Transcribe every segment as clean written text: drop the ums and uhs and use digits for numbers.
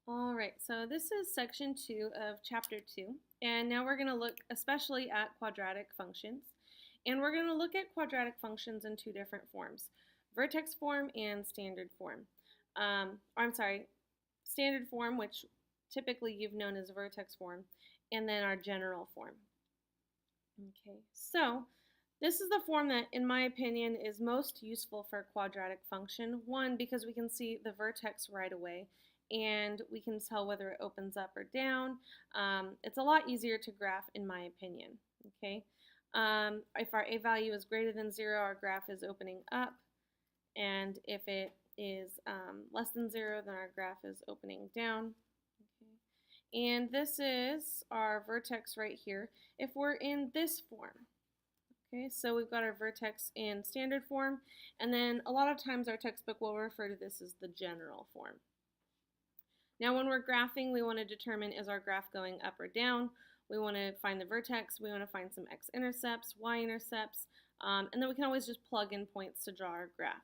All right, so this is section 2 of chapter 2, and now we're going to look especially at quadratic functions. And we're going to look at quadratic functions in two different forms, vertex form and standard form. Standard form, which typically you've known as vertex form, and then our general form. Okay, so this is the form that, in my opinion, is most useful for a quadratic function. One, because we can see the vertex right away, and we can tell whether it opens up or down. It's a lot easier to graph, in my opinion. Okay, if our a value is greater than 0, our graph is opening up, and if it is less than 0, then our graph is opening down. Okay. And this is our vertex right here if we're in this form. Okay, so we've got our vertex in standard form, and then a lot of times our textbook will refer to this as the general form. Now when we're graphing, we want to determine, is our graph going up or down? We want to find the vertex, we want to find some x-intercepts, y-intercepts, and then we can always just plug in points to draw our graph.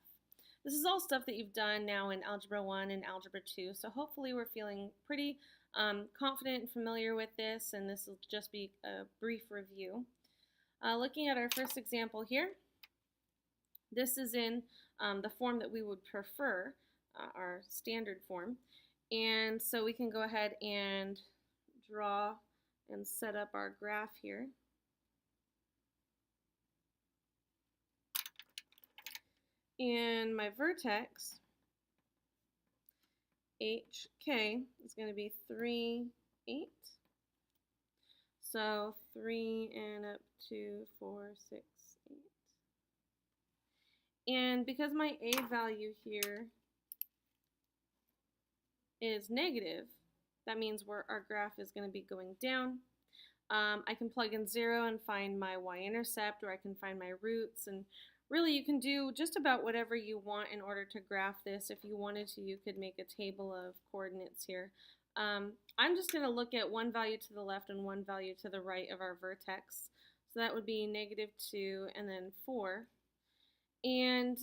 This is all stuff that you've done now in Algebra 1 and Algebra 2, so hopefully we're feeling pretty confident and familiar with this, and this will just be a brief review. Looking at our first example here, this is in the form that we would prefer, our standard form. And so we can go ahead and draw and set up our graph here. And my vertex, HK, is going to be 3, 8. So 3 and up to 4, 6, 8. And because my A value here is negative, that means our graph is going to be going down. I can plug in 0 and find my y-intercept, or I can find my roots, and really you can do just about whatever you want in order to graph this. If you wanted to, you could make a table of coordinates here. I'm just going to look at one value to the left and one value to the right of our vertex. So that would be -2 and then 4. And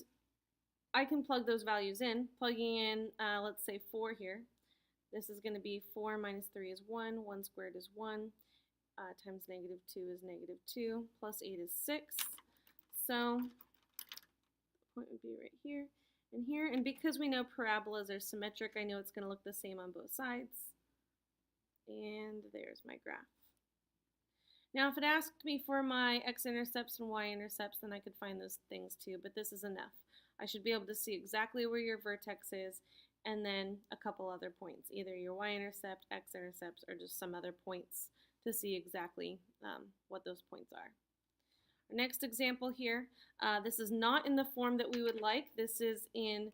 I can plug those values in. Plugging in, let's say 4 here. This is going to be 4 minus 3 is 1. 1 squared is 1. Times -2 is -2. Plus 8 is 6. So the point would be right here and here. And because we know parabolas are symmetric, I know it's going to look the same on both sides. And there's my graph. Now, if it asked me for my x-intercepts and y-intercepts, then I could find those things too, but this is enough. I should be able to see exactly where your vertex is, and then a couple other points, either your y-intercept, x-intercepts, or just some other points to see exactly what those points are. Our next example here, this is not in the form that we would like. This is in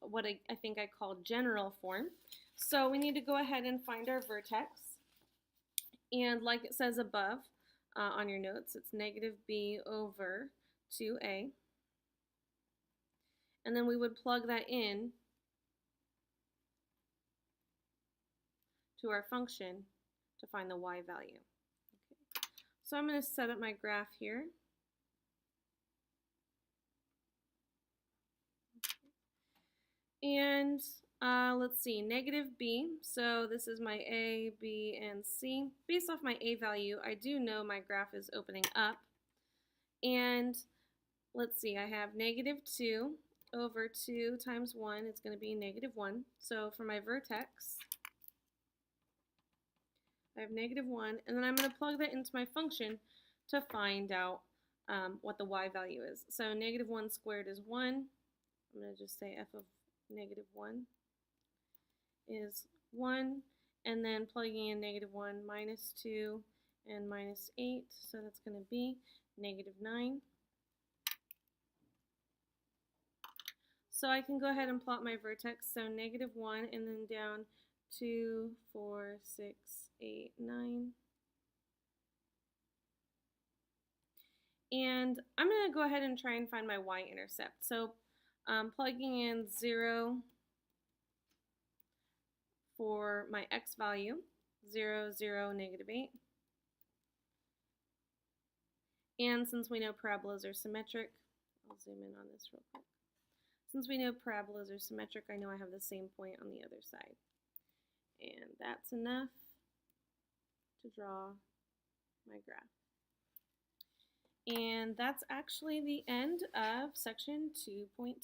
what I think I call general form. So we need to go ahead and find our vertex. And like it says above on your notes, it's -b over 2a. And then we would plug that in to our function to find the y value. Okay. So I'm going to set up my graph here. And let's see, -b, so this is my A, B, and C. Based off my A value, I do know my graph is opening up. And let's see, I have -2 over 2 times 1, it's going to be -1. So for my vertex, I have -1, and then I'm going to plug that into my function to find out what the y value is. So -1 squared is 1. I'm going to just say f of -1 is 1, and then plugging in -1 minus 2 and minus 8, so that's going to be -9. So I can go ahead and plot my vertex, so -1 and then down 2, 4, 6, 8, 9. And I'm going to go ahead and try and find my y-intercept. So plugging in 0 for my x value, 0, 0, -8. And since we know parabolas are symmetric, I'll zoom in on this real quick. Since we know parabolas are symmetric, I know I have the same point on the other side. And that's enough to draw my graph. And that's actually the end of section 2.2.